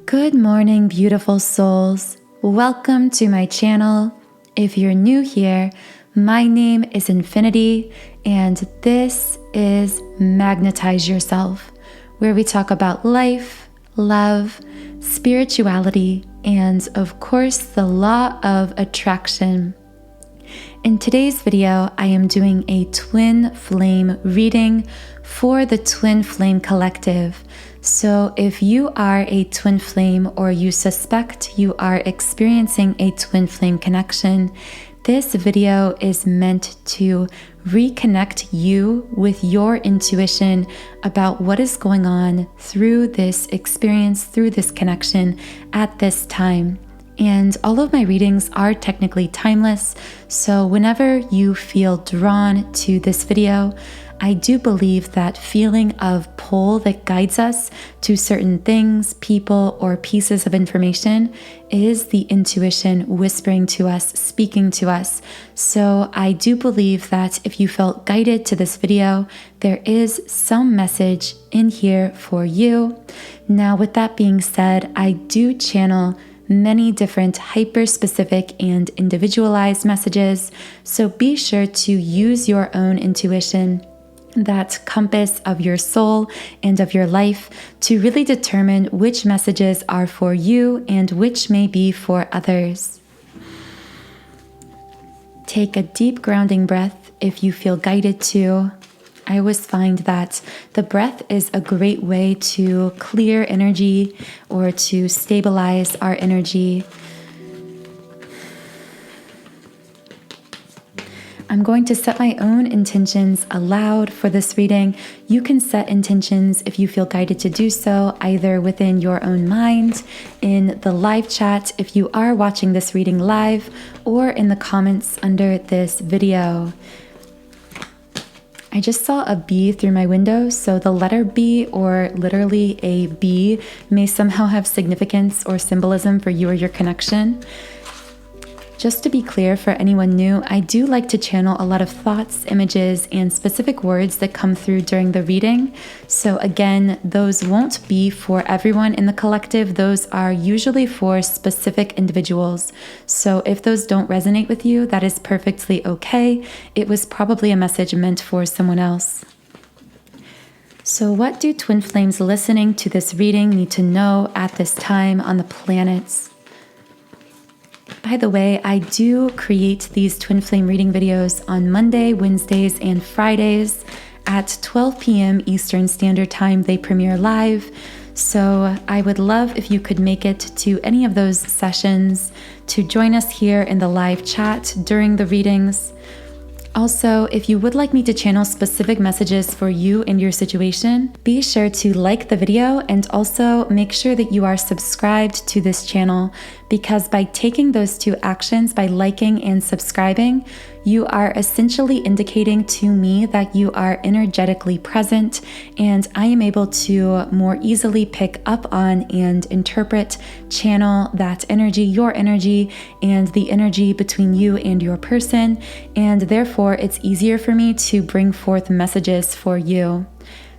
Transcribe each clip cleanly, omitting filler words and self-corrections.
Good morning, beautiful souls. Welcome to my channel. If you're new here, my name is Infinity, and this is Magnetize Yourself, where we talk about life, love, spirituality, and of course, the law of attraction. In today's video, I am doing a twin flame reading for the Twin Flame Collective. So if you are a twin flame or you suspect you are experiencing a twin flame connection, this video is meant to reconnect you with your intuition about what is going on through this experience, through this connection at this time. And all of my readings are technically timeless, so whenever you feel drawn to this video, I do believe that feeling of pull that guides us to certain things, people, or pieces of information is the intuition whispering to us, speaking to us. So I do believe that if you felt guided to this video, there is some message in here for you. Now, with that being said, I do channel many different hyper-specific and individualized messages, so be sure to use your own intuition, that compass of your soul and of your life, to really determine which messages are for you and which may be for others. Take a deep grounding breath if you feel guided to. I always find that the breath is a great way to clear energy or to stabilize our energy. I'm going to set my own intentions aloud for this reading. You can set intentions if you feel guided to do so, either within your own mind, in the live chat if you are watching this reading live, or in the comments under this video. I just saw a bee through my window, so the letter B, or literally a bee, may somehow have significance or symbolism for you or your connection. Just to be clear for anyone new, I do like to channel a lot of thoughts, images, and specific words that come through during the reading. So again, those won't be for everyone in the collective. Those are usually for specific individuals. So if those don't resonate with you, that is perfectly okay. It was probably a message meant for someone else. So what do twin flames listening to this reading need to know at this time on the planets? By the way, I do create these twin flame reading videos on Monday, Wednesdays, and Fridays at 12 p.m. Eastern Standard Time. They premiere live. So I would love if you could make it to any of those sessions to join us here in the live chat during the readings. Also, if you would like me to channel specific messages for you and your situation, be sure to like the video and also make sure that you are subscribed to this channel, because by taking those two actions, by liking and subscribing, you are essentially indicating to me that you are energetically present, and I am able to more easily pick up on and interpret, channel that energy, your energy, and the energy between you and your person, and therefore it's easier for me to bring forth messages for you.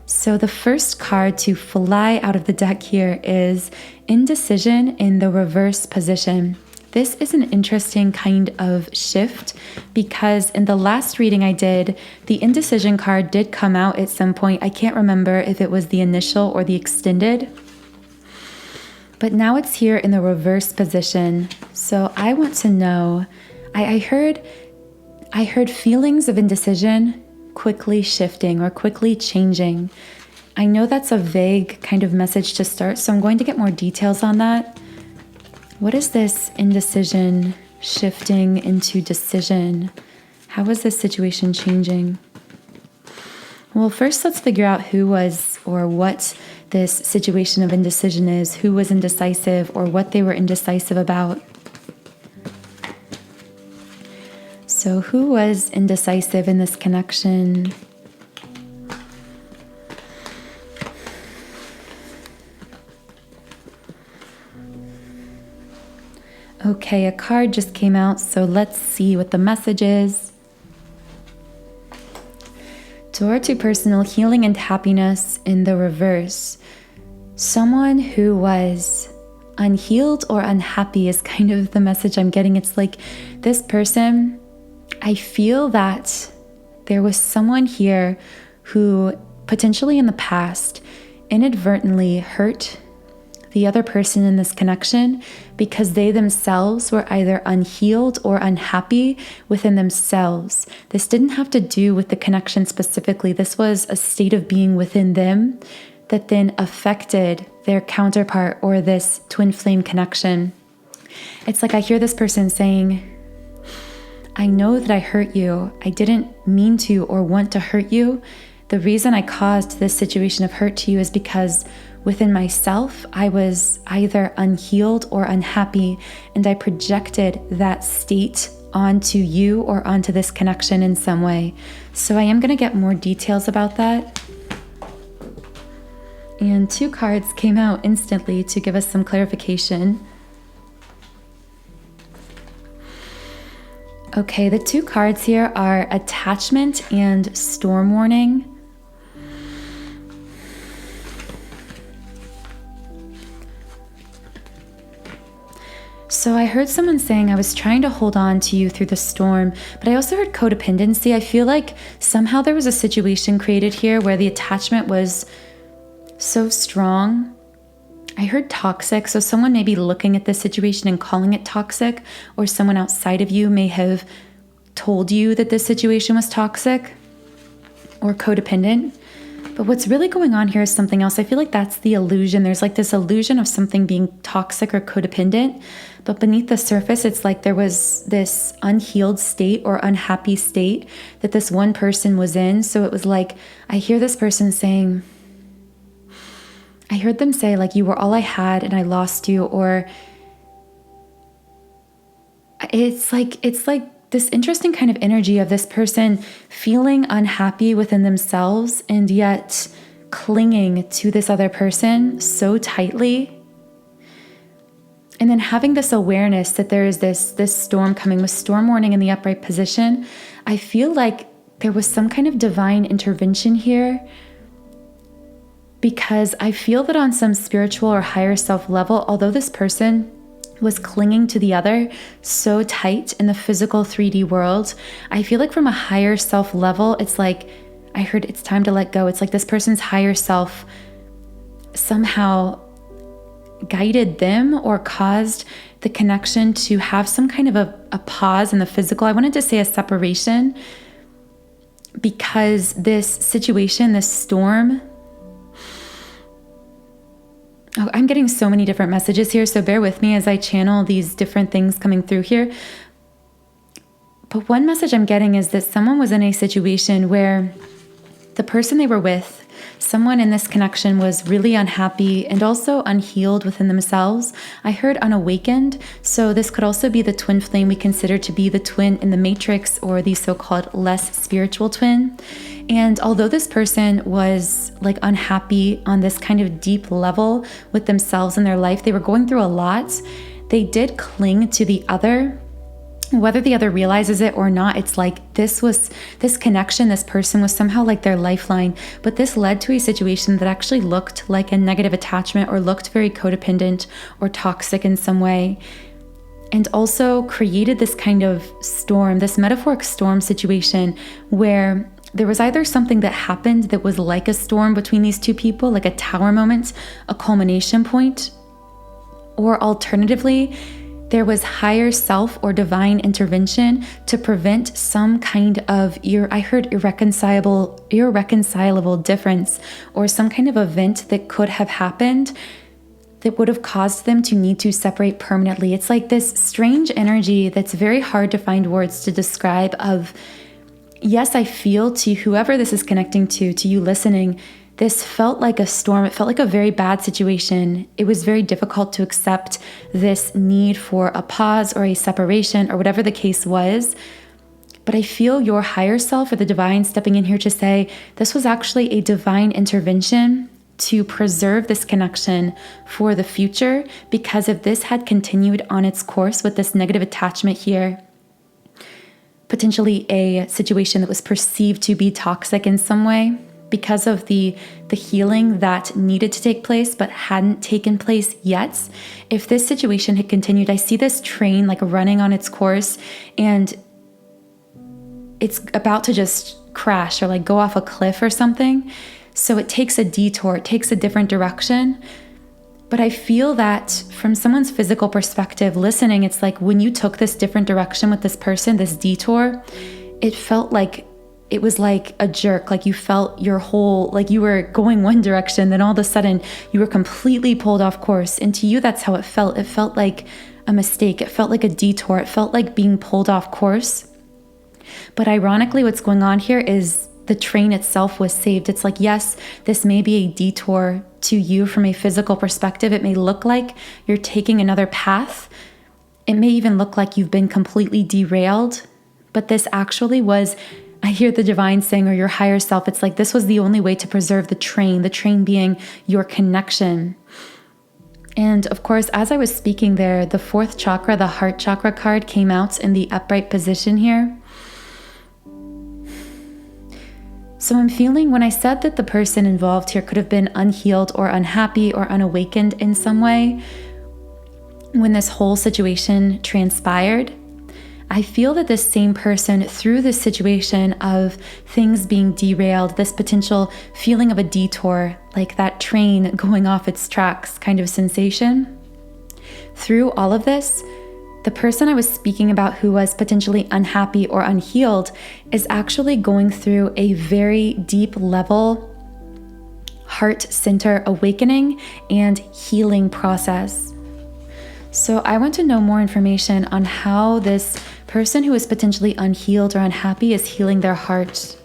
So the first card to fly out of the deck here is Indecision in the reverse position. This is an interesting kind of shift, because in the last reading I did, the indecision card did come out at some point. I can't remember if it was the initial or the extended, but now it's here in the reverse position. So I want to know, I heard feelings of indecision quickly shifting or quickly changing. I know that's a vague kind of message to start, so I'm going to get more details on that. What is this indecision shifting into decision? How is this situation changing? Well, first let's figure out who was or what this situation of indecision is, who was indecisive or what they were indecisive about. So who was indecisive in this connection? Okay, a card just came out, so let's see what the message is. Door to personal healing and happiness in the reverse. Someone who was unhealed or unhappy is kind of the message I'm getting. It's like this person, I feel that there was someone here who potentially in the past inadvertently hurt the other person in this connection because they themselves were either unhealed or unhappy within themselves. This didn't have to do with the connection specifically. This was a state of being within them that then affected their counterpart or this twin flame connection. It's like I hear this person saying, I know that I hurt you. I didn't mean to or want to hurt you. The reason I caused this situation of hurt to you is because within myself, I was either unhealed or unhappy, and I projected that state onto you or onto this connection in some way. So I am going to get more details about that. And 2 cards came out instantly to give us some clarification. Okay, the 2 cards here are attachment and storm warning. So I heard someone saying I was trying to hold on to you through the storm, but I also heard codependency. I feel like somehow there was a situation created here where the attachment was so strong. I heard toxic, so someone may be looking at this situation and calling it toxic, or someone outside of you may have told you that this situation was toxic or codependent. But what's really going on here is something else. I feel like that's the illusion. There's like this illusion of something being toxic or codependent, but beneath the surface, it's like there was this unhealed state or unhappy state that this one person was in. So it was like, I hear this person saying, I heard them say like, you were all I had and I lost you, or it's like this interesting kind of energy of this person feeling unhappy within themselves and yet clinging to this other person so tightly. And then having this awareness that there is this storm coming with storm warning in the upright position. I feel like there was some kind of divine intervention here, because I feel that on some spiritual or higher self level, although this person was clinging to the other so tight in the physical 3D world, I feel like from a higher self level, it's like, I heard it's time to let go. It's like this person's higher self somehow guided them or caused the connection to have some kind of a pause in the physical. I wanted to say a separation, because this situation, this storm, I'm getting so many different messages here, so bear with me as I channel these different things coming through here. But one message I'm getting is that someone was in a situation where the person they were with, someone in this connection, was really unhappy and also unhealed within themselves. I heard unawakened, so this could also be the twin flame we consider to be the twin in the matrix, or the so-called less spiritual twin. And although this person was like unhappy on this kind of deep level with themselves in their life, they were going through a lot, they did cling to the other. Whether the other realizes it or not, it's like this connection, this person was somehow like their lifeline, but this led to a situation that actually looked like a negative attachment or looked very codependent or toxic in some way, and also created this kind of storm, this metaphoric storm situation where there was either something that happened that was like a storm between these two people, like a tower moment, a culmination point, or alternatively, there was higher self or divine intervention to prevent some kind of, I heard irreconcilable difference, or some kind of event that could have happened that would have caused them to need to separate permanently. It's like this strange energy that's very hard to find words to describe of, yes, I feel to whoever this is connecting to you listening, this felt like a storm. It felt like a very bad situation. It was very difficult to accept this need for a pause or a separation or whatever the case was. But I feel your higher self or the divine stepping in here to say, this was actually a divine intervention to preserve this connection for the future, because if this had continued on its course with this negative attachment here, potentially a situation that was perceived to be toxic in some way, because of the healing that needed to take place but hadn't taken place yet. If this situation had continued, I see this train like running on its course and it's about to just crash or like go off a cliff or something. So it takes a detour, it takes a different direction. But I feel that from someone's physical perspective, listening, it's like when you took this different direction with this person, this detour, it felt like it was like a jerk. Like you felt your whole, like you were going one direction, then all of a sudden you were completely pulled off course. And to you, that's how it felt. It felt like a mistake. It felt like a detour. It felt like being pulled off course. But ironically, what's going on here is the train itself was saved. It's like, yes, this may be a detour to you from a physical perspective. It may look like you're taking another path. It may even look like you've been completely derailed. But this actually was, I hear the divine saying, or your higher self, it's like this was the only way to preserve the train being your connection. And of course, as I was speaking there, the fourth chakra, the heart chakra card came out in the upright position here. So I'm feeling when I said that the person involved here could have been unhealed or unhappy or unawakened in some way, when this whole situation transpired, I feel that this same person, through this situation of things being derailed, this potential feeling of a detour, like that train going off its tracks kind of sensation, through all of this, the person I was speaking about who was potentially unhappy or unhealed is actually going through a very deep level heart center awakening and healing process. So I want to know more information on how this person who is potentially unhealed or unhappy is healing their heart.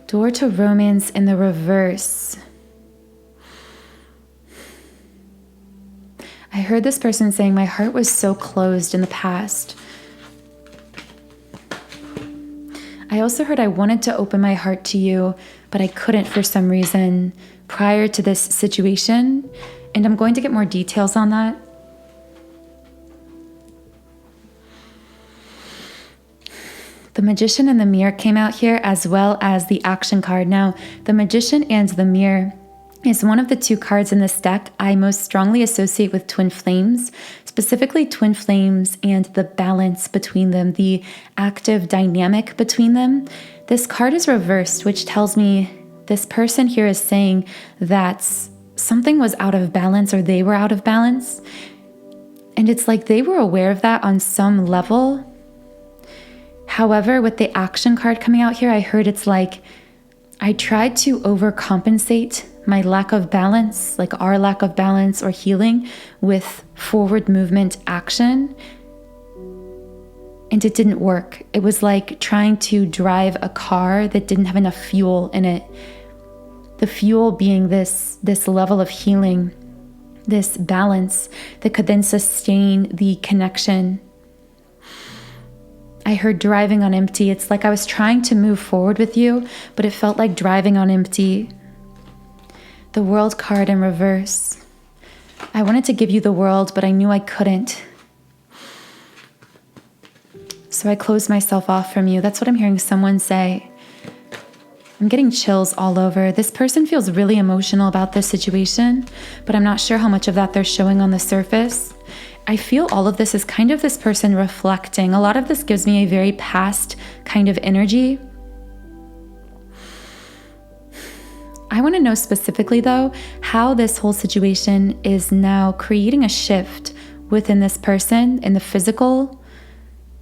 Door to romance in the reverse. I heard this person saying, my heart was so closed in the past. I also heard I wanted to open my heart to you, but I couldn't for some reason prior to this situation. And I'm going to get more details on that. The Magician and the Mirror came out here, as well as the Action card. Now, the Magician and the Mirror is one of the two cards in this deck I most strongly associate with twin flames, specifically twin flames and the balance between them, the active dynamic between them. This card is reversed, which tells me this person here is saying that something was out of balance or they were out of balance. And it's like they were aware of that on some level. However, with the Action card coming out here, I heard it's like I tried to overcompensate my lack of balance, like our lack of balance or healing, with forward movement action. And it didn't work. It was like trying to drive a car that didn't have enough fuel in it. The fuel being this level of healing, this balance that could then sustain the connection. I heard driving on empty. It's like I was trying to move forward with you, but it felt like driving on empty. The World card in reverse. I wanted to give you the world, but I knew I couldn't. So I closed myself off from you. That's what I'm hearing someone say. I'm getting chills all over. This person feels really emotional about this situation, but I'm not sure how much of that they're showing on the surface. I feel all of this is kind of this person reflecting. A lot of this gives me a very past kind of energy. I want to know specifically, though, how this whole situation is now creating a shift within this person in the physical,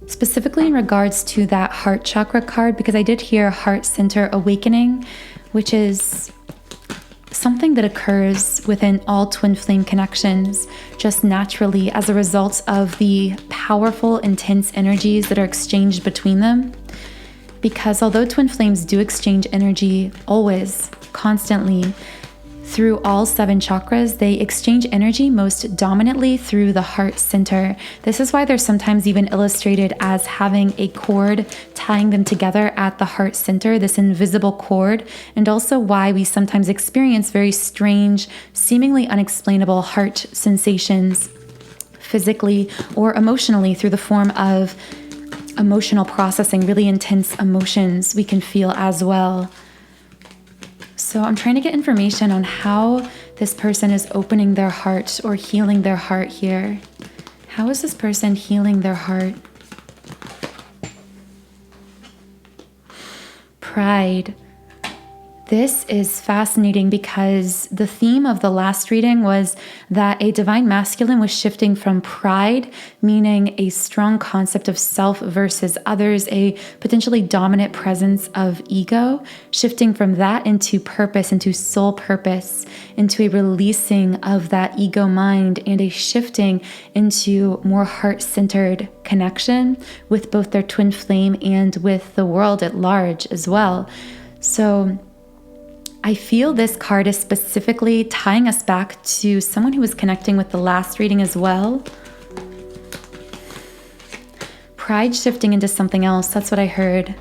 specifically in regards to that heart chakra card, because I did hear heart center awakening, which is something that occurs within all twin flame connections just naturally as a result of the powerful, intense energies that are exchanged between them. Because although twin flames do exchange energy always, constantly, through all 7 chakras, they exchange energy most dominantly through the heart center. This is why they're sometimes even illustrated as having a cord tying them together at the heart center, this invisible cord, and also why we sometimes experience very strange, seemingly unexplainable heart sensations physically or emotionally through the form of emotional processing, really intense emotions we can feel as well. So I'm trying to get information on how this person is opening their heart or healing their heart here. How is this person healing their heart? Pride. This is fascinating because the theme of the last reading was that a divine masculine was shifting from pride, meaning a strong concept of self versus others, a potentially dominant presence of ego, shifting from that into purpose, into soul purpose, into a releasing of that ego mind and a shifting into more heart-centered connection with both their twin flame and with the world at large as well. So I feel this card is specifically tying us back to someone who was connecting with the last reading as well. Pride shifting into something else, that's what I heard.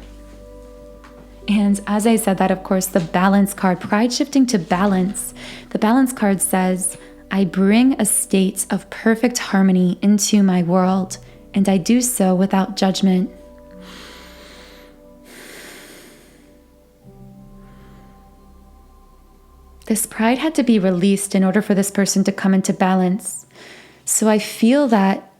And as I said that, of course, the balance card, pride shifting to balance. The balance card says, I bring a state of perfect harmony into my world, and I do so without judgment. This pride had to be released in order for this person to come into balance. So I feel that,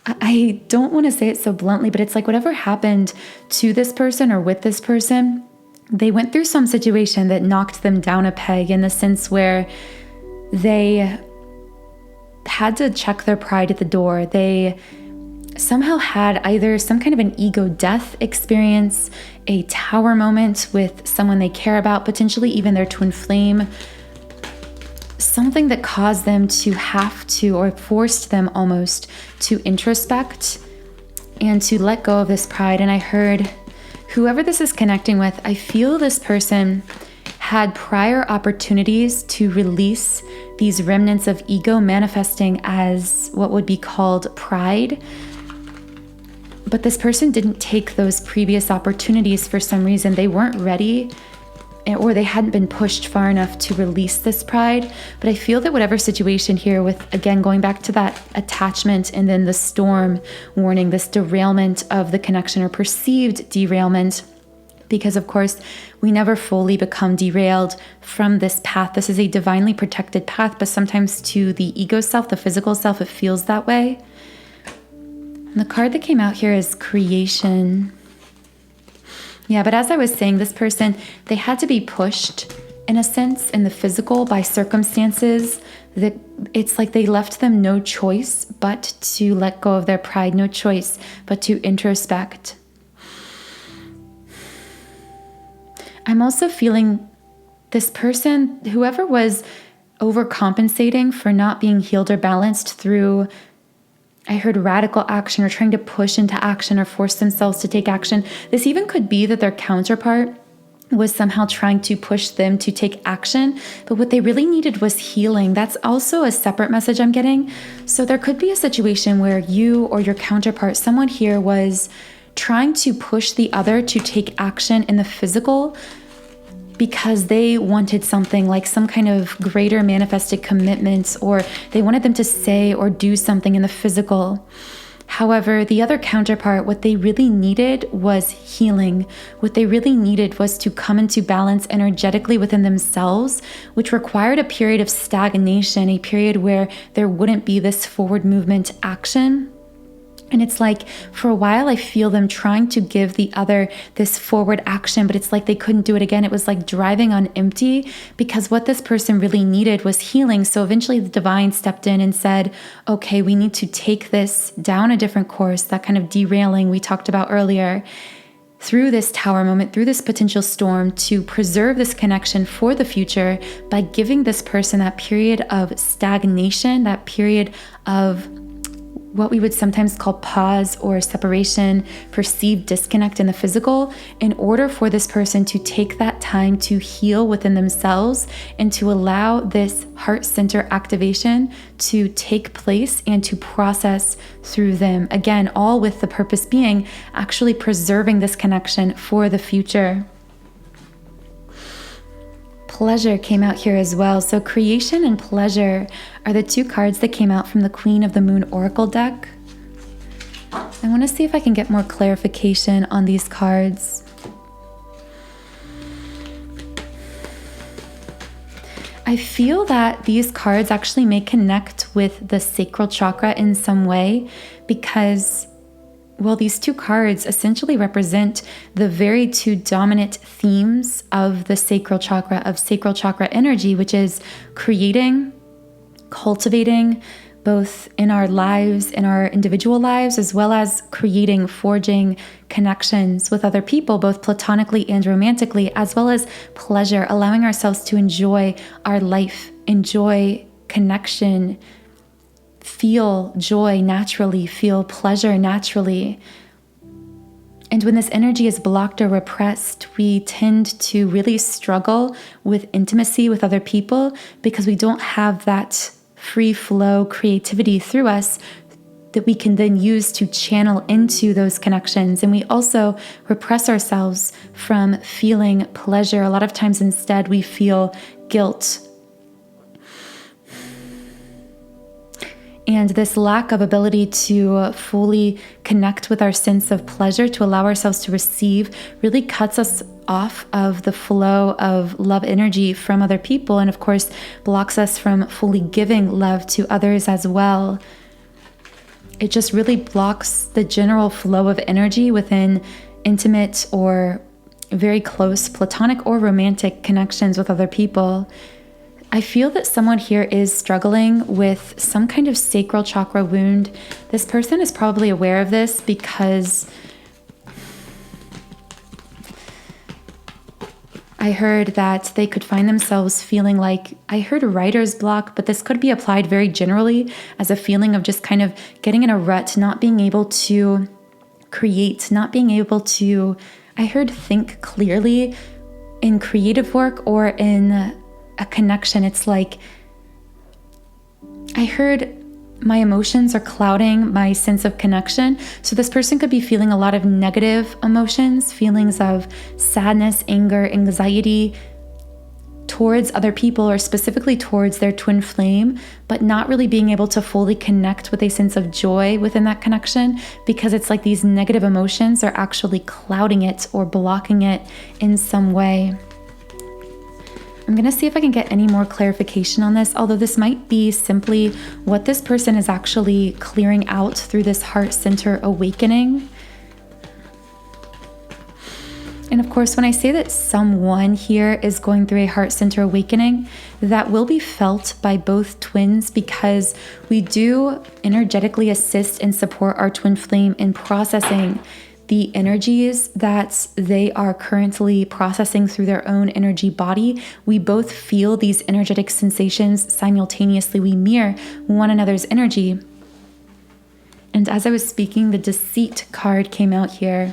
I don't want to say it so bluntly, but it's like whatever happened to this person or with this person, they went through some situation that knocked them down a peg in the sense where they had to check their pride at the door. They somehow had either some kind of an ego death experience, a tower moment with someone they care about, potentially even their twin flame, something that caused them to have to, or forced them almost to introspect and to let go of this pride. And I heard, whoever this is connecting with, I feel this person had prior opportunities to release these remnants of ego manifesting as what would be called pride. But this person didn't take those previous opportunities for some reason. They weren't ready, or they hadn't been pushed far enough to release this pride. But I feel that whatever situation here with, again, going back to that attachment and then the storm warning, this derailment of the connection or perceived derailment, because of course we never fully become derailed from this path. This is a divinely protected path, but sometimes to the ego self, the physical self, it feels that way. And the card that came out here is creation. Yeah, but as I was saying, this person, they had to be pushed in a sense in the physical by circumstances that it's like they left them no choice but to let go of their pride, no choice but to introspect. I'm also feeling this person, whoever was overcompensating for not being healed or balanced through, I heard radical action or trying to push into action or force themselves to take action. This even could be that their counterpart was somehow trying to push them to take action, but what they really needed was healing. That's also a separate message I'm getting. So there could be a situation where you or your counterpart, someone here, was trying to push the other to take action in the physical because they wanted something like some kind of greater manifested commitments, or they wanted them to say or do something in the physical. However, the other counterpart, what they really needed was healing. What they really needed was to come into balance energetically within themselves, which required a period of stagnation, a period where there wouldn't be this forward movement action. And it's like, for a while, I feel them trying to give the other this forward action, but it's like they couldn't do it again. It was like driving on empty, because what this person really needed was healing. So eventually the divine stepped in and said, okay, we need to take this down a different course, that kind of derailing we talked about earlier, through this tower moment, through this potential storm, to preserve this connection for the future by giving this person that period of stagnation, that period of what we would sometimes call pause or separation, perceived disconnect in the physical, in order for this person to take that time to heal within themselves and to allow this heart center activation to take place and to process through them. Again, all with the purpose being actually preserving this connection for the future. Pleasure came out here as well. So creation and pleasure are the two cards that came out from the Queen of the Moon Oracle deck. I want to see if I can get more clarification on these cards. I feel that these cards actually may connect with the sacral chakra in some way because, well, these two cards essentially represent the very two dominant themes of the sacral chakra energy, which is creating, cultivating, both in our lives, in our individual lives, as well as creating, forging connections with other people, both platonically and romantically, as well as pleasure, allowing ourselves to enjoy our life, enjoy connection, feel joy naturally, feel pleasure naturally. And when this energy is blocked or repressed, we tend to really struggle with intimacy with other people because we don't have that free flow creativity through us that we can then use to channel into those connections. And we also repress ourselves from feeling pleasure. A lot of times instead we feel guilt. And this lack of ability to fully connect with our sense of pleasure, to allow ourselves to receive, really cuts us off of the flow of love energy from other people, and of course blocks us from fully giving love to others as well. It just really blocks the general flow of energy within intimate or very close platonic or romantic connections with other people. I feel that someone here is struggling with some kind of sacral chakra wound. This person is probably aware of this because I heard that they could find themselves feeling like, I heard writer's block, but this could be applied very generally as a feeling of just kind of getting in a rut, not being able to create, not being able to, I heard think clearly in creative work or in a connection. It's like I heard my emotions are clouding my sense of connection. So this person could be feeling a lot of negative emotions, feelings of sadness, anger, anxiety towards other people or specifically towards their twin flame, but not really being able to fully connect with a sense of joy within that connection because it's like these negative emotions are actually clouding it or blocking it in some way. I'm going to see if I can get any more clarification on this, although this might be simply what this person is actually clearing out through this heart center awakening. And of course, when I say that someone here is going through a heart center awakening, that will be felt by both twins because we do energetically assist and support our twin flame in processing the energies that they are currently processing through their own energy body. We both feel these energetic sensations simultaneously. We mirror one another's energy. And as I was speaking, the Deceit card came out here.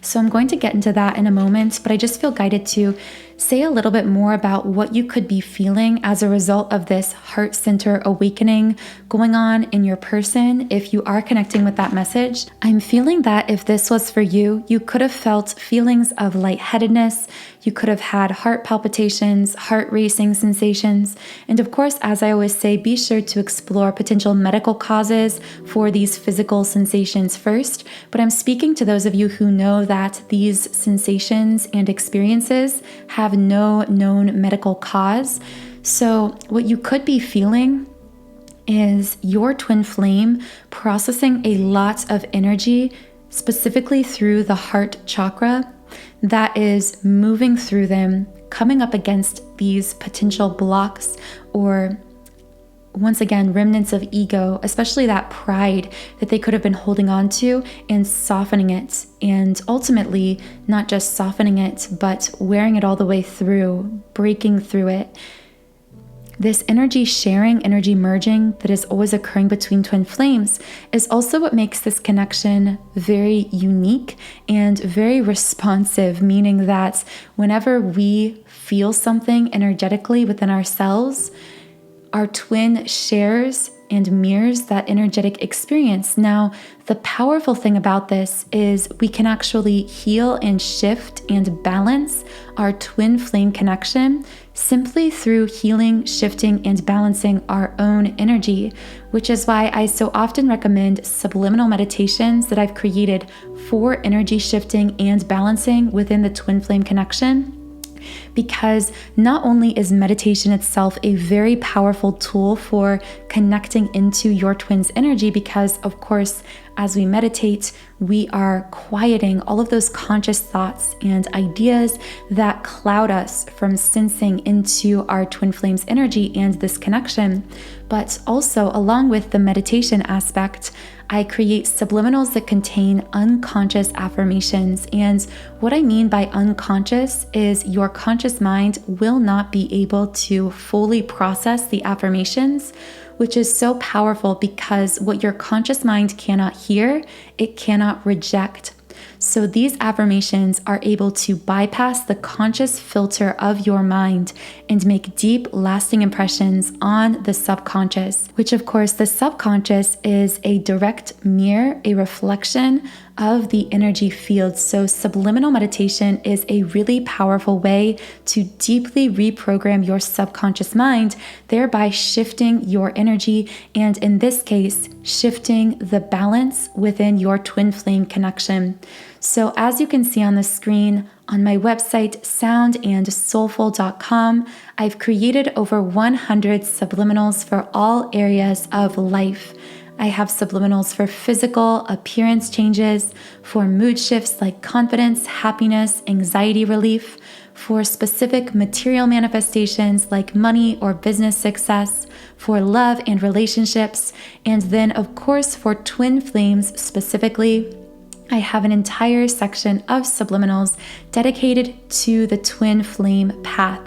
So I'm going to get into that in a moment, but I just feel guided to say a little bit more about what you could be feeling as a result of this heart center awakening going on in your person. If you are connecting with that message, I'm feeling that if this was for you, you could have felt feelings of lightheadedness. You could have had heart palpitations, heart racing sensations. And of course, as I always say, be sure to explore potential medical causes for these physical sensations first. But I'm speaking to those of you who know that these sensations and experiences have no known medical cause. So what you could be feeling is your twin flame processing a lot of energy, specifically through the heart chakra, that is moving through them, coming up against these potential blocks or, once again, remnants of ego, especially that pride that they could have been holding on to, and softening it, and ultimately not just softening it, but wearing it all the way through, breaking through it. This energy sharing, energy merging that is always occurring between twin flames is also what makes this connection very unique and very responsive, meaning that whenever we feel something energetically within ourselves, our twin shares and mirrors that energetic experience. Now, the powerful thing about this is we can actually heal and shift and balance our twin flame connection simply through healing, shifting, and balancing our own energy, which is why I so often recommend subliminal meditations that I've created for energy shifting and balancing within the twin flame connection. because not only is meditation itself a very powerful tool for connecting into your twin's energy, because of course, as we meditate, we are quieting all of those conscious thoughts and ideas that cloud us from sensing into our twin flame's energy and this connection. But also, along with the meditation aspect, I create subliminals that contain unconscious affirmations. And what I mean by unconscious is your conscious mind will not be able to fully process the affirmations, which is so powerful because what your conscious mind cannot hear, it cannot reject. So these affirmations are able to bypass the conscious filter of your mind and make deep, lasting impressions on the subconscious, which of course the subconscious is a direct mirror, a reflection of the energy field. So subliminal meditation is a really powerful way to deeply reprogram your subconscious mind, thereby shifting your energy, and in this case, shifting the balance within your twin flame connection. So as you can see on the screen, on my website, soundandsoulful.com, I've created over 100 subliminals for all areas of life. I have subliminals for physical appearance changes, for mood shifts like confidence, happiness, anxiety relief, for specific material manifestations like money or business success, for love and relationships, and then of course for twin flames specifically. I have an entire section of subliminals dedicated to the twin flame path.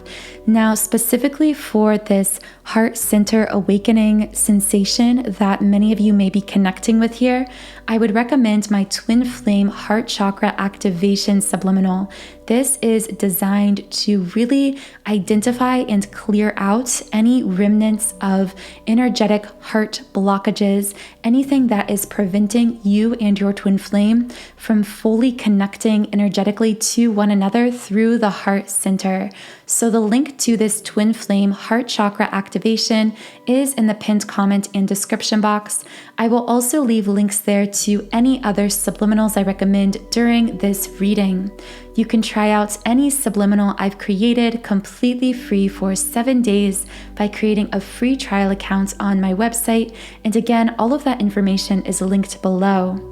Now, specifically for this heart center awakening sensation that many of you may be connecting with here, I would recommend my twin flame heart chakra activation subliminal. This is designed to really identify and clear out any remnants of energetic heart blockages, anything that is preventing you and your twin flame from fully connecting energetically to one another through the heart center. So the link to this twin flame heart chakra activation is in the pinned comment and description box. I will also leave links there to any other subliminals I recommend during this reading. You can try out any subliminal I've created completely free for 7 days by creating a free trial account on my website. And again, all of that information is linked below.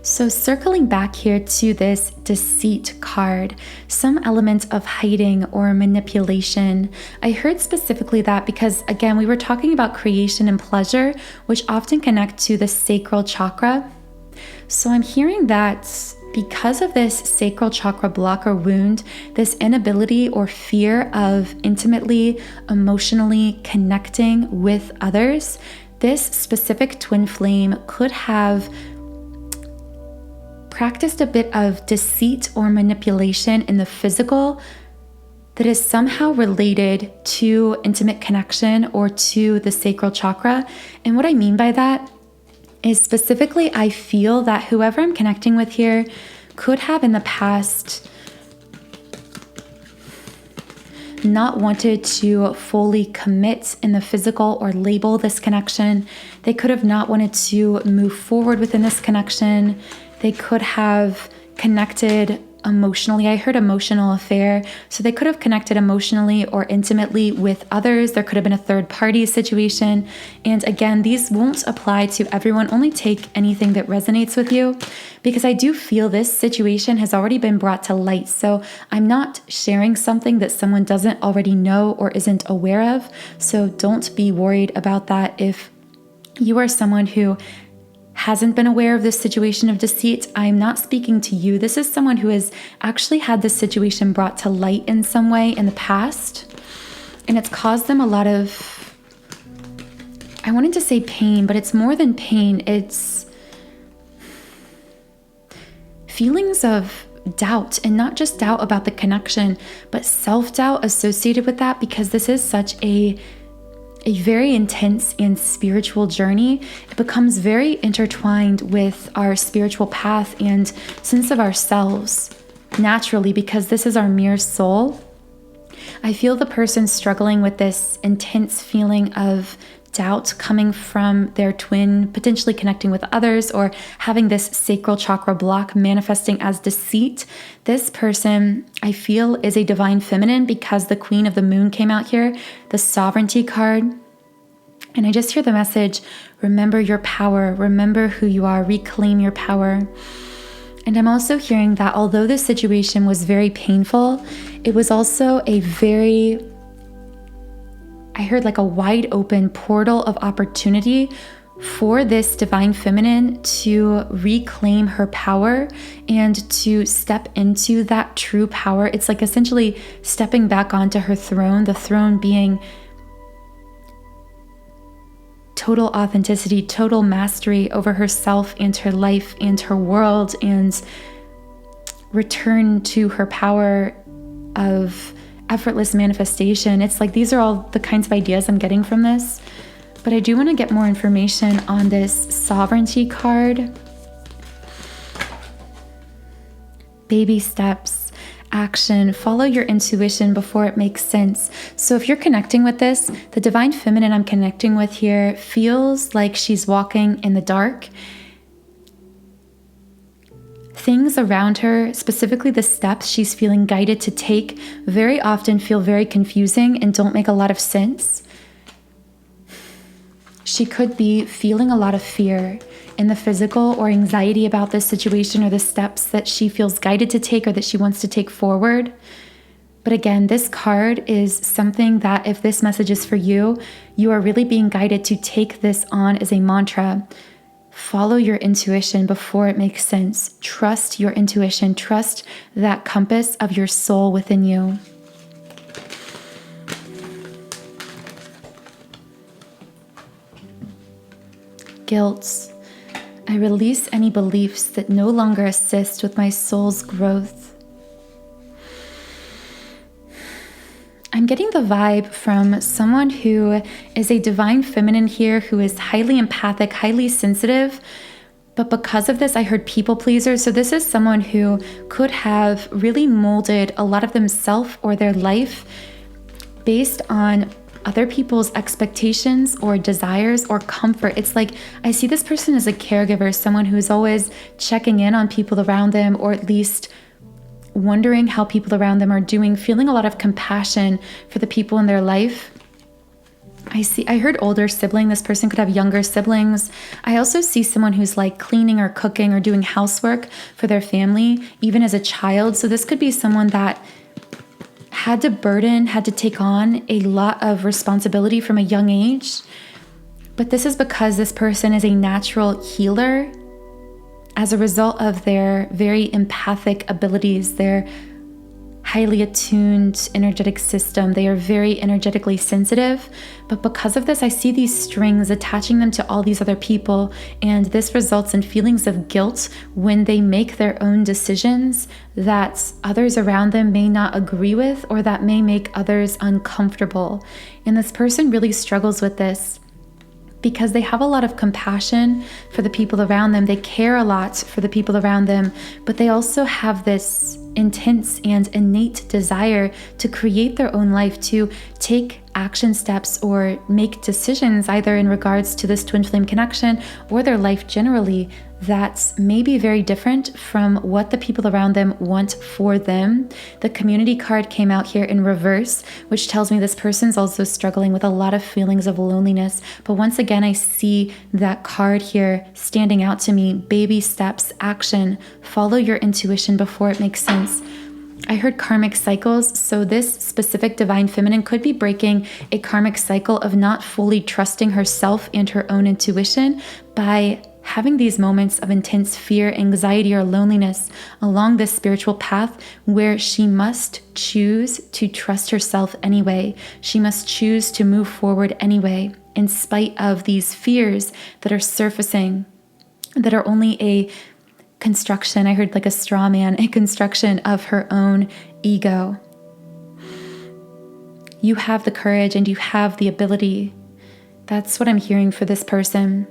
So circling back here to this deceit card, some element of hiding or manipulation. I heard specifically that because, again, we were talking about creation and pleasure, which often connect to the sacral chakra. So I'm hearing that because of this sacral chakra block or wound, this inability or fear of intimately, emotionally connecting with others, this specific twin flame could have practiced a bit of deceit or manipulation in the physical that is somehow related to intimate connection or to the sacral chakra. And what I mean by that is specifically, I feel that whoever I'm connecting with here could have in the past not wanted to fully commit in the physical or label this connection. They could have not wanted to move forward within this connection. They could have connected emotionally. I heard emotional affair. So they could have connected emotionally or intimately with others. There could have been a third party situation. And again, these won't apply to everyone. Only take anything that resonates with you, because I do feel this situation has already been brought to light. So I'm not sharing something that someone doesn't already know or isn't aware of. So don't be worried about that. If you are someone who hasn't been aware of this situation of deceit, I'm not speaking to you. This is someone who has actually had this situation brought to light in some way in the past, and it's caused them a lot of, I wanted to say pain, but it's more than pain. It's feelings of doubt, and not just doubt about the connection, but self-doubt associated with that, because this is such a very intense and spiritual journey. It becomes very intertwined with our spiritual path and sense of ourselves naturally, because this is our mirror soul. I feel the person struggling with this intense feeling of doubt coming from their twin, potentially connecting with others, or having this sacral chakra block manifesting as deceit. This person, I feel, is a divine feminine because the Queen of the Moon came out here, the Sovereignty card. And I just hear the message, remember your power, remember who you are, reclaim your power. And I'm also hearing that although this situation was very painful, it was also I heard like a wide open portal of opportunity for this divine feminine to reclaim her power and to step into that true power. It's like essentially stepping back onto her throne, the throne being total authenticity, total mastery over herself and her life and her world, and return to her power of effortless manifestation. It's like these are all the kinds of ideas I'm getting from this. But I do want to get more information on this Sovereignty card. Baby steps, action, follow your intuition before it makes sense. So if you're connecting with this, the divine feminine I'm connecting with here feels like she's walking in the dark. Things around her, specifically the steps she's feeling guided to take, very often feel very confusing and don't make a lot of sense. She could be feeling a lot of fear in the physical or anxiety about this situation or the steps that she feels guided to take or that she wants to take forward. But again, this card is something that if this message is for you, you are really being guided to take this on as a mantra. Follow your intuition before it makes sense. Trust your intuition. Trust that compass of your soul within you. Guilt. I release any beliefs that no longer assist with my soul's growth. I'm getting the vibe from someone who is a divine feminine here, who is highly empathic, highly sensitive. But because of this, I heard people pleaser. So this is someone who could have really molded a lot of themselves or their life based on other people's expectations or desires or comfort. It's like I see this person as a caregiver, someone who is always checking in on people around them, or at least wondering how people around them are doing, feeling a lot of compassion for the people in their life. I heard older sibling. This person could have younger siblings. I also see someone who's like cleaning or cooking or doing housework for their family, even as a child. So this could be someone that had to take on a lot of responsibility from a young age. But this is because this person is a natural healer as a result of their very empathic abilities, their highly attuned energetic system. They are very energetically sensitive. But because of this, I see these strings attaching them to all these other people. And this results in feelings of guilt when they make their own decisions that others around them may not agree with, or that may make others uncomfortable. And this person really struggles with this because they have a lot of compassion for the people around them. They care a lot for the people around them, but they also have this intense and innate desire to create their own life, to take action steps or make decisions either in regards to this twin flame connection or their life generally that may be very different from what the people around them want for them. The community card came out here in reverse, which tells me this person's also struggling with a lot of feelings of loneliness. But once again, I see that card here standing out to me. Baby steps, action, follow your intuition before it makes sense. I heard karmic cycles. So this specific divine feminine could be breaking a karmic cycle of not fully trusting herself and her own intuition by having these moments of intense fear, anxiety, or loneliness along this spiritual path where she must choose to trust herself anyway. She must choose to move forward anyway, in spite of these fears that are surfacing, that are only a construction. I heard like a straw man, a construction of her own ego. You have the courage and you have the ability. That's what I'm hearing for this person.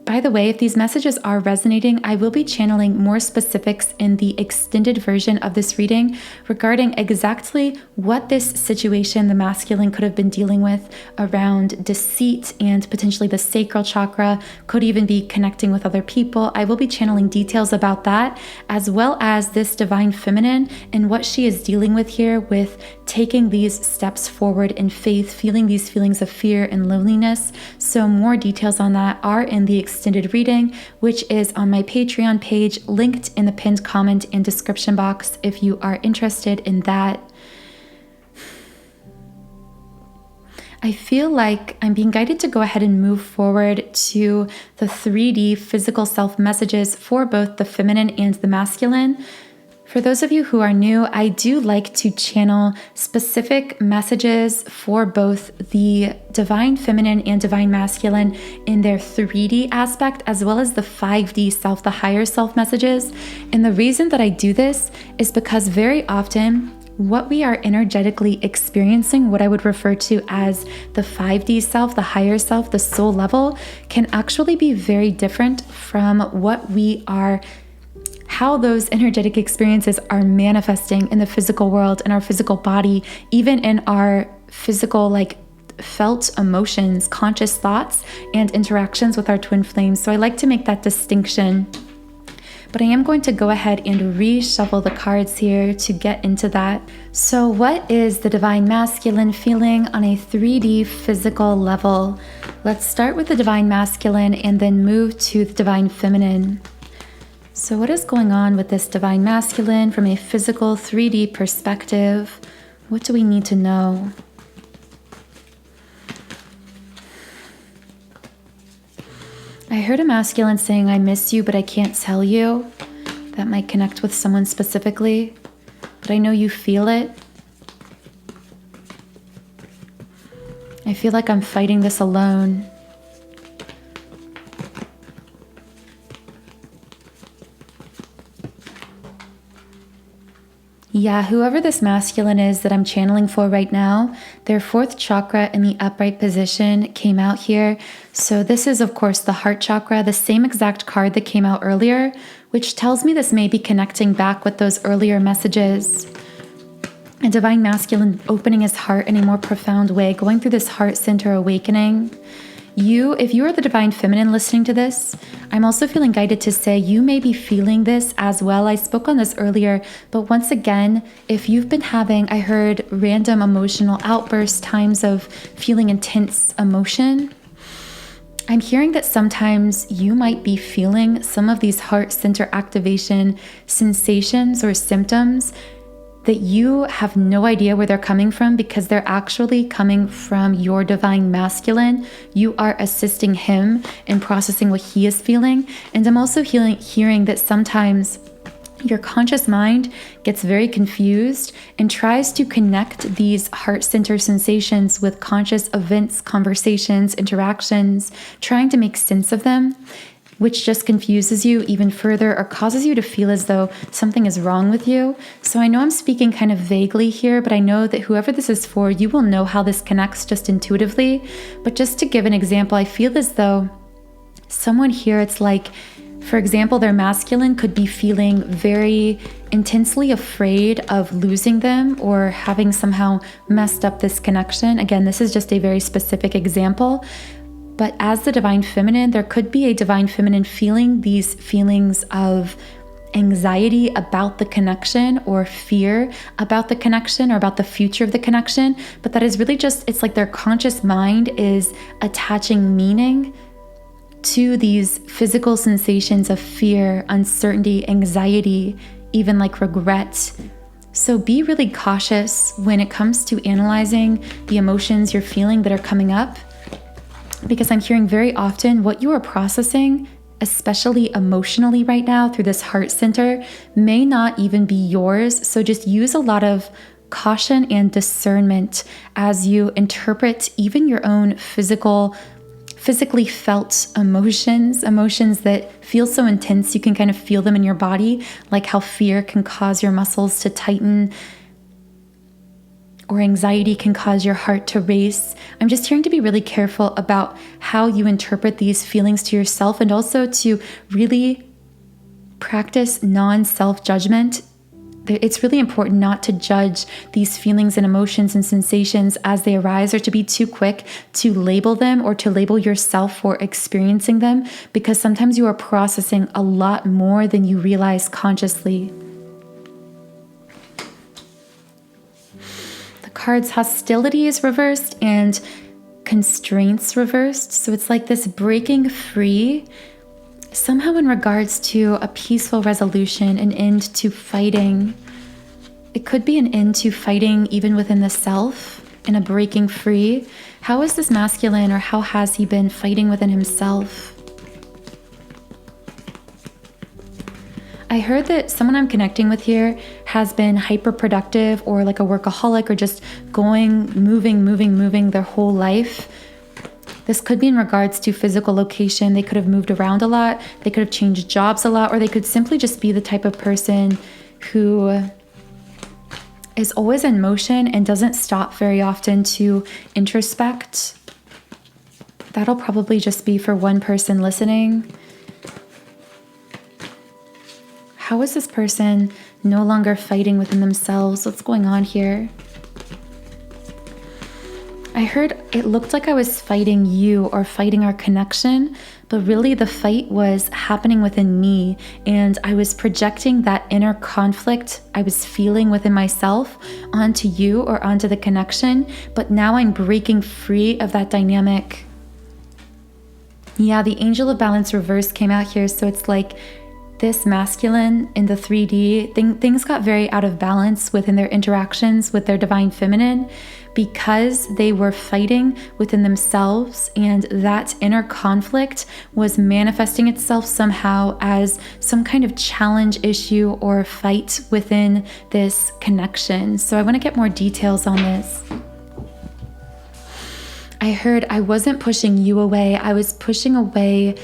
By the way, if these messages are resonating, I will be channeling more specifics in the extended version of this reading regarding exactly what this situation the masculine could have been dealing with around deceit and potentially the sacral chakra, could even be connecting with other people. I will be channeling details about that, as well as this divine feminine and what she is dealing with here with taking these steps forward in faith, feeling these feelings of fear and loneliness. So more details on that are in the extended reading, which is on my Patreon page, linked in the pinned comment and description box if you are interested in that. I feel like I'm being guided to go ahead and move forward to the 3D physical self messages for both the feminine and the masculine. For those of you who are new, I do like to channel specific messages for both the divine feminine and divine masculine in their 3D aspect, as well as the 5D self, the higher self messages. And the reason that I do this is because very often what we are energetically experiencing, what I would refer to as the 5D self, the higher self, the soul level, can actually be very different from what we are, how those energetic experiences are manifesting in the physical world, in our physical body, even in our physical, like felt emotions, conscious thoughts, and interactions with our twin flames. So I like to make that distinction. But I am going to go ahead and reshuffle the cards here to get into that. So what is the divine masculine feeling on a 3D physical level? Let's start with the divine masculine and then move to the divine feminine. So what is going on with this divine masculine from a physical 3D perspective? What do we need to know? I heard a masculine saying, I miss you, but I can't tell you. That might connect with someone specifically, but I know you feel it. I feel like I'm fighting this alone. Yeah, whoever this masculine is that I'm channeling for right now, their fourth chakra in the upright position came out here. So this is, of course, the heart chakra, the same exact card that came out earlier, which tells me this may be connecting back with those earlier messages. A divine masculine opening his heart in a more profound way, going through this heart center awakening. If you are the divine feminine listening to this, I'm also feeling guided to say you may be feeling this as well. I spoke on this earlier, but once again, if you've been having, I heard random emotional outbursts, times of feeling intense emotion, I'm hearing that sometimes you might be feeling some of these heart center activation sensations or symptoms that you have no idea where they're coming from, because they're actually coming from your divine masculine. You are assisting him in processing what he is feeling. And I'm also hearing that sometimes your conscious mind gets very confused and tries to connect these heart center sensations with conscious events, conversations, interactions, trying to make sense of them, which just confuses you even further or causes you to feel as though something is wrong with you. So I know I'm speaking kind of vaguely here, but I know that whoever this is for, you will know how this connects just intuitively. But just to give an example, I feel as though someone here, it's like, for example, their masculine could be feeling very intensely afraid of losing them or having somehow messed up this connection. Again, this is just a very specific example. But as the divine feminine, there could be a divine feminine feeling these feelings of anxiety about the connection or fear about the connection or about the future of the connection. But that is really just, it's like their conscious mind is attaching meaning to these physical sensations of fear, uncertainty, anxiety, even like regret. So be really cautious when it comes to analyzing the emotions you're feeling that are coming up, because I'm hearing very often what you are processing, especially emotionally right now through this heart center, may not even be yours. So just use a lot of caution and discernment as you interpret even your own physically felt emotions that feel so intense you can kind of feel them in your body, like how fear can cause your muscles to tighten or anxiety can cause your heart to race. I'm just hearing to be really careful about how you interpret these feelings to yourself, and also to really practice non-self-judgment. It's really important not to judge these feelings and emotions and sensations as they arise, or to be too quick to label them or to label yourself for experiencing them, because sometimes you are processing a lot more than you realize consciously. The cards hostility is reversed and constraints reversed. So it's like this breaking free, somehow in regards to a peaceful resolution, an end to fighting. It could be an end to fighting even within the self, and a breaking free. How is this masculine, or how has he been fighting within himself? I heard that someone I'm connecting with here has been hyper-productive, or like a workaholic, or just moving their whole life. This could be in regards to physical location. They could have moved around a lot, they could have changed jobs a lot, or they could simply just be the type of person who is always in motion and doesn't stop very often to introspect. That'll probably just be for one person listening. How is this person no longer fighting within themselves? What's going on here? I heard it looked like I was fighting you, or fighting our connection, but really the fight was happening within me, and I was projecting that inner conflict I was feeling within myself onto you, or onto the connection, but now I'm breaking free of that dynamic. Yeah, the Angel of Balance reverse came out here, so it's like this masculine in the 3D, things got very out of balance within their interactions with their divine feminine, because they were fighting within themselves, and that inner conflict was manifesting itself somehow as some kind of challenge issue or fight within this connection. So I want to get more details on this. I heard I wasn't pushing you away, I was pushing away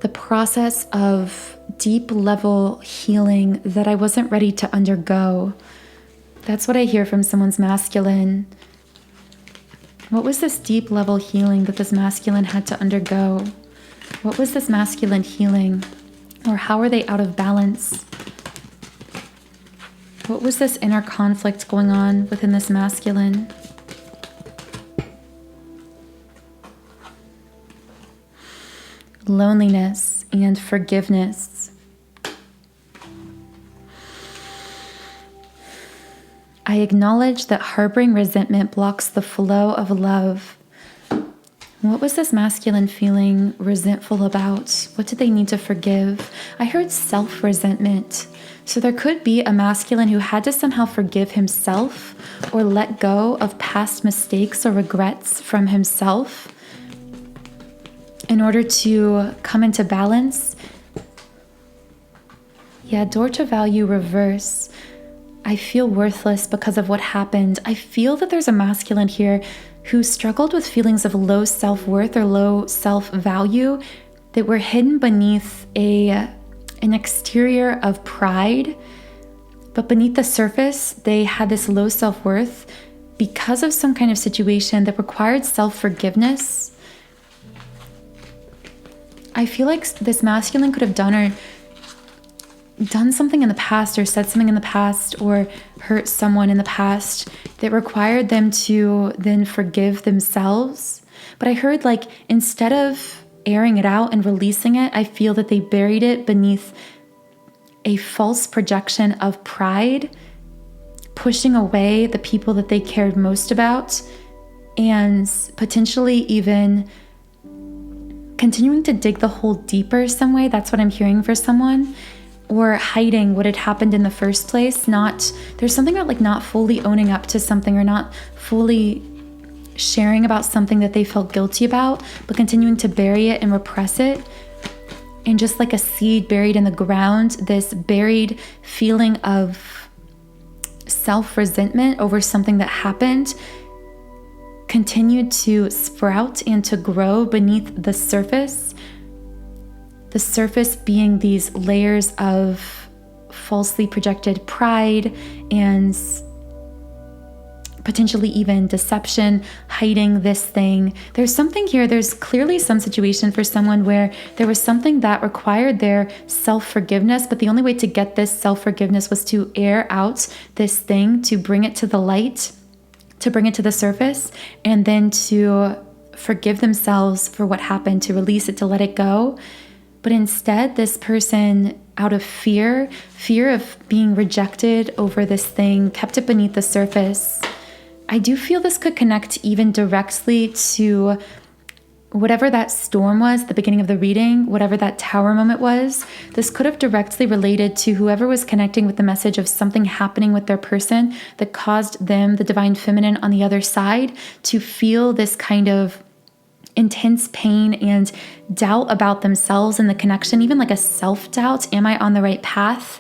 the process of deep level healing that I wasn't ready to undergo. That's what I hear from someone's masculine. What was this deep level healing that this masculine had to undergo? What was this masculine healing? Or how are they out of balance? What was this inner conflict going on within this masculine? Loneliness and forgiveness. I acknowledge that harboring resentment blocks the flow of love. What was this masculine feeling resentful about? What did they need to forgive? I heard self-resentment. So there could be a masculine who had to somehow forgive himself, or let go of past mistakes or regrets from himself in order to come into balance. Yeah, door to value reverse. I feel worthless because of what happened. I feel that there's a masculine here who struggled with feelings of low self-worth or low self-value that were hidden beneath an exterior of pride. But beneath the surface, they had this low self-worth because of some kind of situation that required self-forgiveness. I feel like this masculine could have done something in the past, or said something in the past, or hurt someone in the past that required them to then forgive themselves. But I heard, like, instead of airing it out and releasing it, I feel that they buried it beneath a false projection of pride, pushing away the people that they cared most about, and potentially even continuing to dig the hole deeper some way. That's what I'm hearing for someone. Or hiding what had happened in the first place. There's something about like not fully owning up to something, or not fully sharing about something that they felt guilty about, but continuing to bury it and repress it. And just like a seed buried in the ground, this buried feeling of self-resentment over something that happened continued to sprout and to grow beneath the surface. The surface being these layers of falsely projected pride and potentially even deception, hiding this thing. There's something here. There's clearly some situation for someone where there was something that required their self-forgiveness, but the only way to get this self-forgiveness was to air out this thing, to bring it to the light, to bring it to the surface, and then to forgive themselves for what happened, to release it, to let it go. But instead, this person, out of fear of being rejected over this thing, kept it beneath the surface. I do feel this could connect even directly to whatever that storm was, the beginning of the reading, whatever that tower moment was. This could have directly related to whoever was connecting with the message of something happening with their person that caused them, the divine feminine on the other side, to feel this kind of intense pain and doubt about themselves and the connection, even like a self-doubt. Am I on the right path?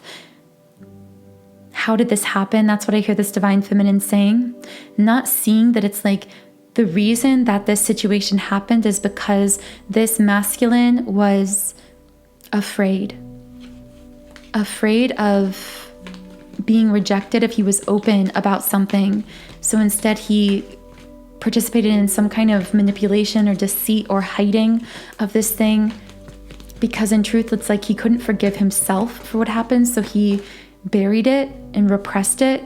How did this happen? That's what I hear this divine feminine saying. Not seeing that it's like the reason that this situation happened is because this masculine was afraid of being rejected if he was open about something. So instead he participated in some kind of manipulation or deceit or hiding of this thing, because in truth it's like he couldn't forgive himself for what happened, so he buried it and repressed it.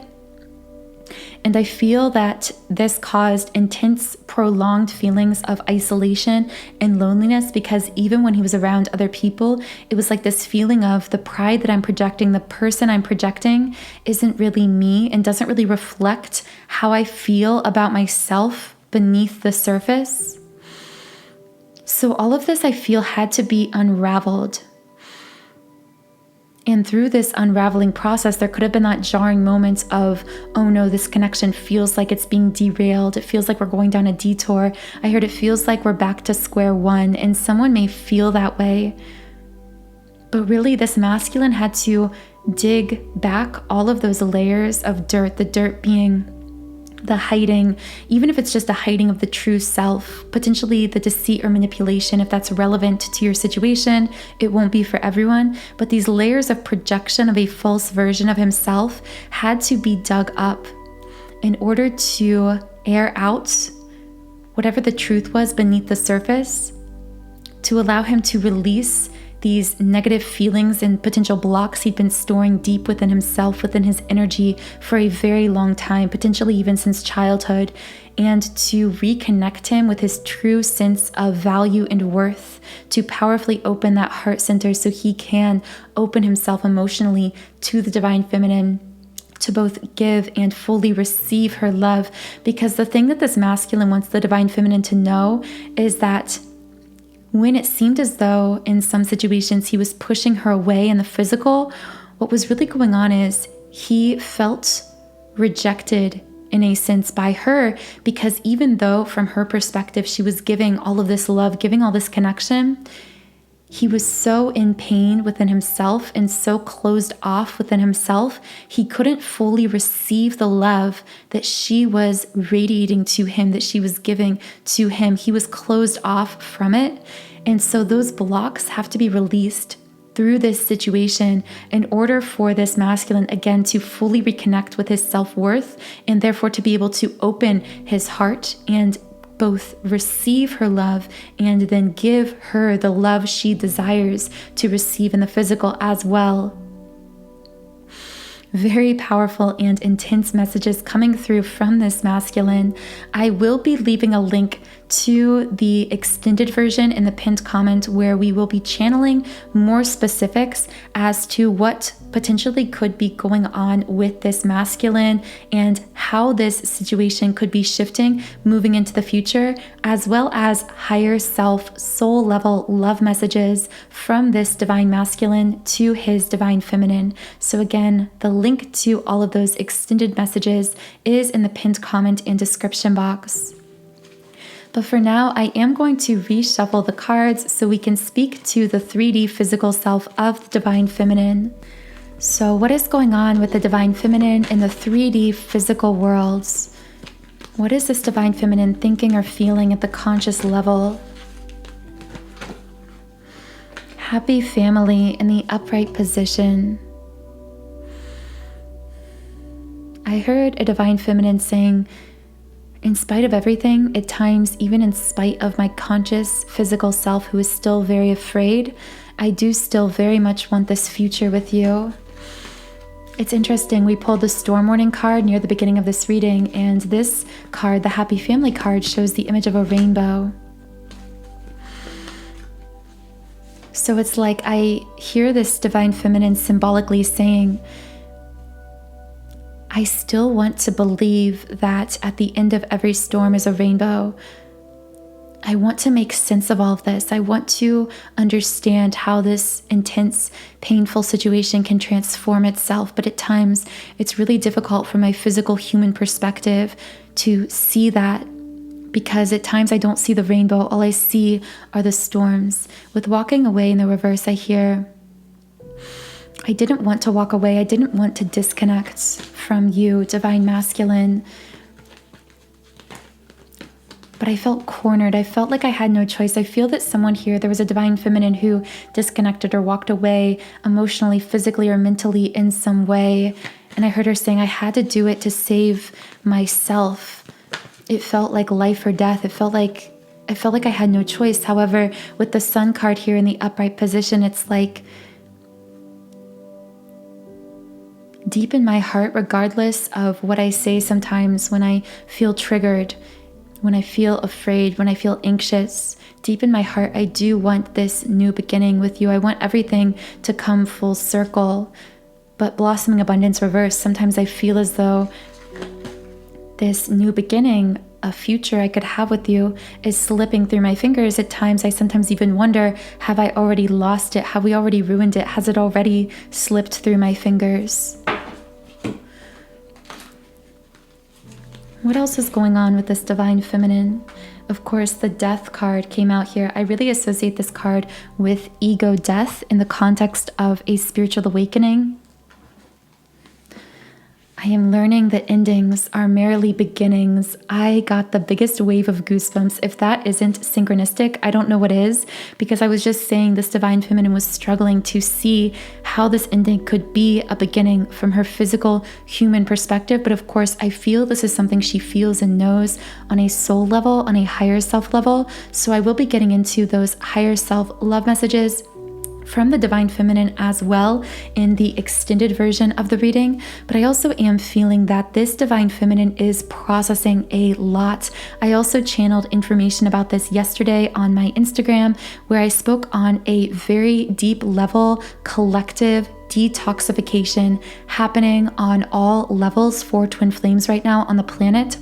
And I feel that this caused intense, prolonged feelings of isolation and loneliness, because even when he was around other people, it was like this feeling of the pride that I'm projecting, the person I'm projecting isn't really me and doesn't really reflect how I feel about myself beneath the surface. So all of this I feel had to be unraveled. And through this unraveling process, there could have been that jarring moments of, oh no, this connection feels like it's being derailed. It feels like we're going down a detour. I heard it feels like we're back to square one, and someone may feel that way. But really, this masculine had to dig back all of those layers of dirt, the dirt being the hiding, even if it's just a hiding of the true self, potentially the deceit or manipulation, if that's relevant to your situation. It won't be for everyone, but these layers of projection of a false version of himself had to be dug up in order to air out whatever the truth was beneath the surface, to allow him to release these negative feelings and potential blocks he'd been storing deep within himself, within his energy for a very long time, potentially even since childhood, and to reconnect him with his true sense of value and worth, to powerfully open that heart center so he can open himself emotionally to the divine feminine, to both give and fully receive her love. Because the thing that this masculine wants the divine feminine to know is that when it seemed as though in some situations he was pushing her away in the physical, what was really going on is he felt rejected in a sense by her, because even though from her perspective she was giving all of this love, giving all this connection, he was so in pain within himself and so closed off within himself, he couldn't fully receive the love that she was radiating to him, that she was giving to him. He was closed off from it. And so those blocks have to be released through this situation in order for this masculine, again, to fully reconnect with his self-worth, and therefore to be able to open his heart and both receive her love and then give her the love she desires to receive in the physical as well. Very powerful and intense messages coming through from this masculine. I will be leaving a link to the extended version in the pinned comment, where we will be channeling more specifics as to what potentially could be going on with this masculine and how this situation could be shifting moving into the future, as well as higher self, soul level love messages from this divine masculine to his divine feminine. So again, the link to all of those extended messages is in the pinned comment and description box. But for now, I am going to reshuffle the cards so we can speak to the 3D physical self of the divine feminine. So what is going on with the divine feminine in the 3D physical worlds? What is this divine feminine thinking or feeling at the conscious level? Happy family in the upright position. I I heard a divine feminine saying, in spite of everything, at times, even in spite of my conscious physical self who is still very afraid, I do still very much want this future with you. It's interesting, we pulled the storm warning card near the beginning of this reading, and this card, the Happy Family card, shows the image of a rainbow. So it's like I hear this divine feminine symbolically saying, I still want to believe that at the end of every storm is a rainbow. I want to make sense of all of this. I want to understand how this intense, painful situation can transform itself. But at times, it's really difficult from my physical human perspective to see that, because at times I don't see the rainbow. All I see are the storms. With walking away in the reverse, I hear, I didn't want to walk away. I didn't want to disconnect from you, divine masculine. But I felt cornered. I felt like I had no choice. I feel that someone here, there was a divine feminine who disconnected or walked away emotionally, physically, or mentally in some way. And I heard her saying, I had to do it to save myself. It felt like life or death. I felt like I had no choice. However, with the Sun card here in the upright position, it's like deep in my heart, regardless of what I say sometimes when I feel triggered, when I feel afraid, when I feel anxious, deep in my heart, I do want this new beginning with you. I want everything to come full circle. But blossoming abundance reverse, sometimes I feel as though this new beginning, a future I could have with you, is slipping through my fingers. At times, I sometimes even wonder, have I already lost it? Have we already ruined it? Has it already slipped through my fingers? What else is going on with this divine feminine? Of course, the Death card came out here. I really associate this card with ego death in the context of a spiritual awakening. I am learning that endings are merely beginnings. I got the biggest wave of goosebumps. If that isn't synchronistic, I don't know what is, because I was just saying this divine feminine was struggling to see how this ending could be a beginning from her physical human perspective. But of course, I feel this is something she feels and knows on a soul level, on a higher self level. So I will be getting into those higher self love messages from the divine feminine as well in the extended version of the reading. But I also am feeling that this divine feminine is processing a lot. I also channeled information about this yesterday on my Instagram, where I spoke on a very deep level collective detoxification happening on all levels for twin flames right now on the planet.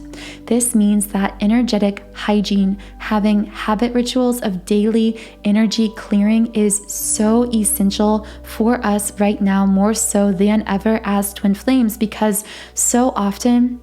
This means that energetic hygiene, having habit rituals of daily energy clearing, is so essential for us right now, more so than ever as twin flames, because so often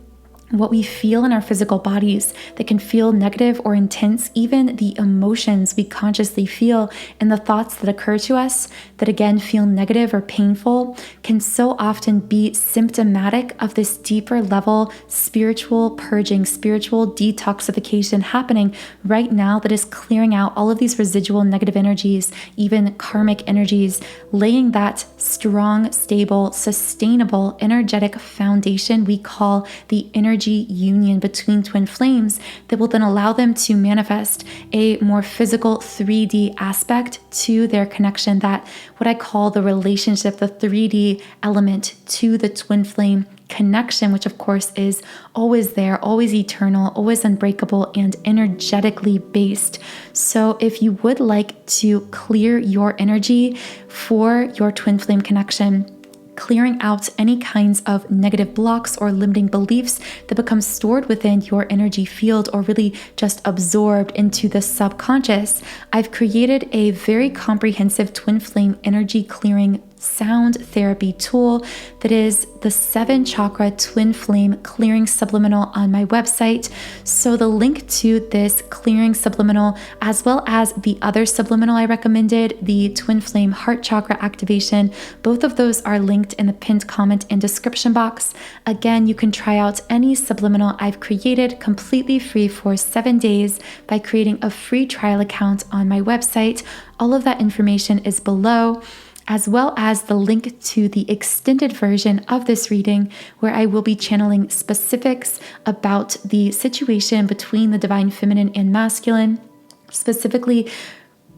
what we feel in our physical bodies that can feel negative or intense, even the emotions we consciously feel and the thoughts that occur to us that again feel negative or painful, can so often be symptomatic of this deeper level spiritual purging, spiritual detoxification happening right now that is clearing out all of these residual negative energies, even karmic energies, laying that strong, stable, sustainable, energetic foundation we call the energy union between twin flames that will then allow them to manifest a more physical 3D aspect to their connection, that what I call the relationship, the 3D element to the twin flame connection, which of course is always there, always eternal, always unbreakable, and energetically based. So if you would like to clear your energy for your twin flame connection, clearing out any kinds of negative blocks or limiting beliefs that become stored within your energy field or really just absorbed into the subconscious, I've created a very comprehensive twin flame energy clearing sound therapy tool that is the 7 chakra twin flame clearing subliminal on my website. So the link to this clearing subliminal, as well as the other subliminal I recommended, the twin flame heart chakra activation, both of those are linked in the pinned comment and description box. Again, you can try out any subliminal I've created completely free for 7 days by creating a free trial account on my website. All of that information is below. as well as the link to the extended version of this reading, where I will be channeling specifics about the situation between the divine feminine and masculine, specifically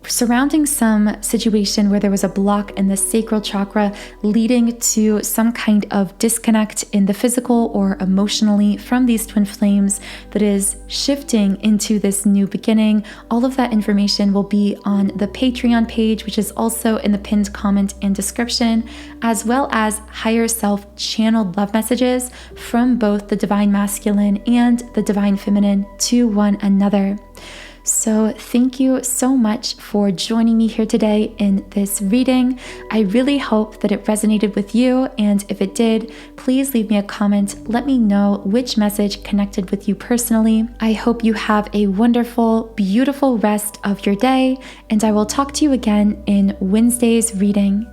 surrounding some situation where there was a block in the sacral chakra leading to some kind of disconnect in the physical or emotionally from these twin flames that is shifting into this new beginning. All of that information will be on the Patreon page, which is also in the pinned comment and description, as well as higher self channeled love messages from both the divine masculine and the divine feminine to one another. So thank you so much for joining me here today in this reading. I really hope that it resonated with you, and if it did, please leave me a comment. Let me know which message connected with you personally. I hope you have a wonderful, beautiful rest of your day, and I will talk to you again in Wednesday's reading.